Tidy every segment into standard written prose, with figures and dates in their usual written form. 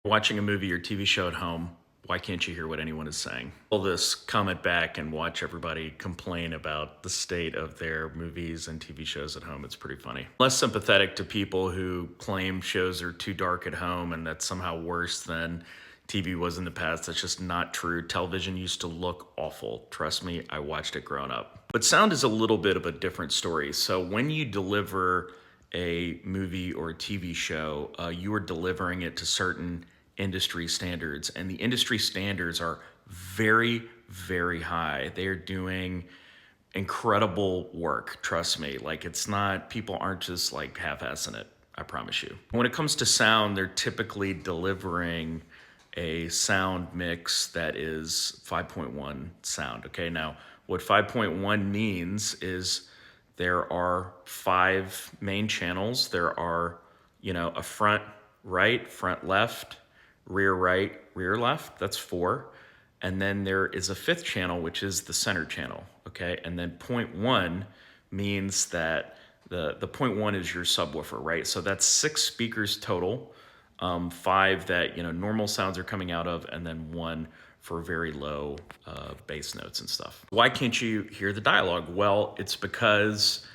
Watching a movie or TV show at home, why can't you hear what anyone is saying? Pull this comment back and watch everybody complain about the state of their movies and TV shows at home. It's pretty funny. Less sympathetic to people who claim shows are too dark at home and that's somehow worse than TV was in the past. That's just not true. Television used to look awful. Trust me, I watched it growing up. But sound is a little bit of a different story. So when you deliver a movie or a TV show, you are delivering it to certain industry standards, and the industry standards are very, very high. They are doing incredible work. Trust me. Like, it's not, people aren't just like half-assing it. I promise you. When it comes to sound, they're typically delivering a sound mix that is 5.1 sound. Okay, now what 5.1 means is there are 5 main channels. There are, a front right, front left, rear right, rear left. That's 4. And then there is a 5th channel, which is the center channel. Okay, and then 0.1 means that the 0.1 is your subwoofer, right? So that's 6 speakers total. 5 that normal sounds are coming out of, and then 1 for very low bass notes and stuff. Why can't you hear the dialogue? Well, it's because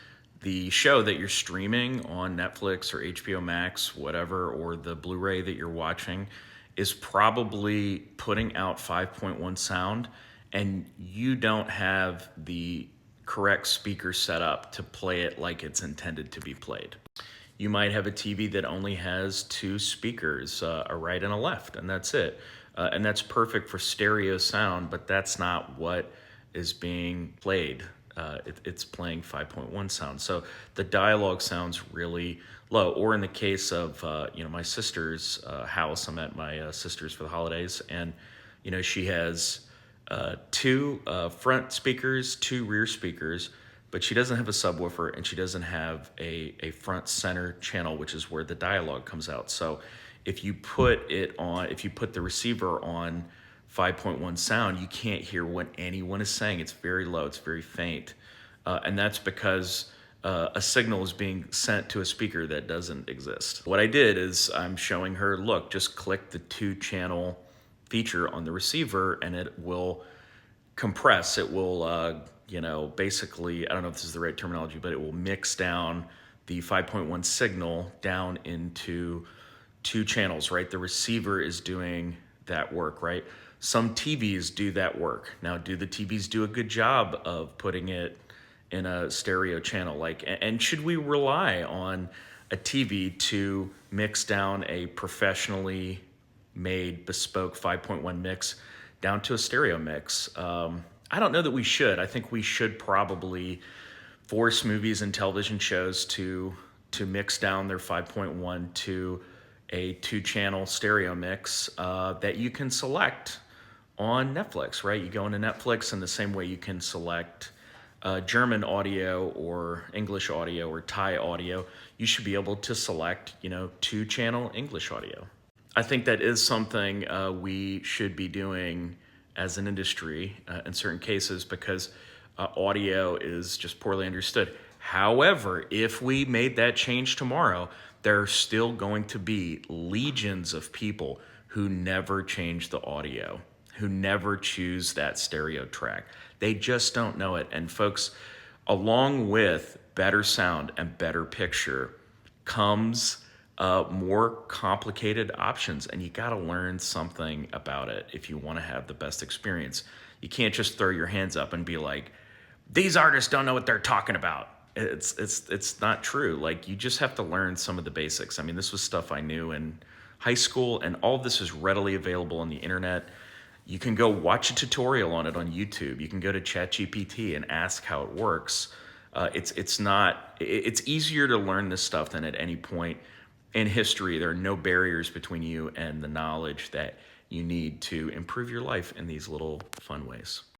the show that you're streaming on Netflix or HBO Max, whatever, or the Blu-ray that you're watching is probably putting out 5.1 sound, and you don't have the correct speaker set up to play it like it's intended to be played. You might have a TV that only has 2 speakers, a right and a left, and that's it. And that's perfect for stereo sound, but that's not what is being played. It's playing 5.1 sound. So the dialogue sounds really low. Or in the case of, my sister's house, I'm at my sister's for the holidays, and, she has 2 front speakers, 2 rear speakers, but she doesn't have a subwoofer, and she doesn't have a front center channel, which is where the dialogue comes out. So if you put the receiver on 5.1 sound, you can't hear what anyone is saying. It's very low, it's very faint. And that's because a signal is being sent to a speaker that doesn't exist. What I did is I'm showing her, look, just click the 2-channel feature on the receiver and it will compress. It will, basically, I don't know if this is the right terminology, but it will mix down the 5.1 signal down into 2 channels, right? The receiver is doing that work, right? Some TVs do that work. Now, do the TVs do a good job of putting it in a stereo channel? And should we rely on a TV to mix down a professionally made bespoke 5.1 mix down to a stereo mix? I don't know that we should. I think we should probably force movies and television shows to mix down their 5.1 to a 2-channel stereo mix that you can select on Netflix, right? You go into Netflix in the same way you can select German audio or English audio or Thai audio. You should be able to select, 2-channel English audio. I think that is something we should be doing as an industry in certain cases, because audio is just poorly understood. However, if we made that change tomorrow, there are still going to be legions of people who never change the audio, who never choose that stereo track. They just don't know it. And folks, along with better sound and better picture comes more complicated options, and you got to learn something about it if you want to have the best experience. You can't just throw your hands up and be like, these artists don't know what they're talking about. It's not true. Like, you just have to learn some of the basics. I mean, this was stuff I knew in high school, and all of this is readily available on the internet. You can go watch a tutorial on it on YouTube. You can go to ChatGPT and ask how it works. It's easier to learn this stuff than at any point in history. There are no barriers between you and the knowledge that you need to improve your life in these little fun ways.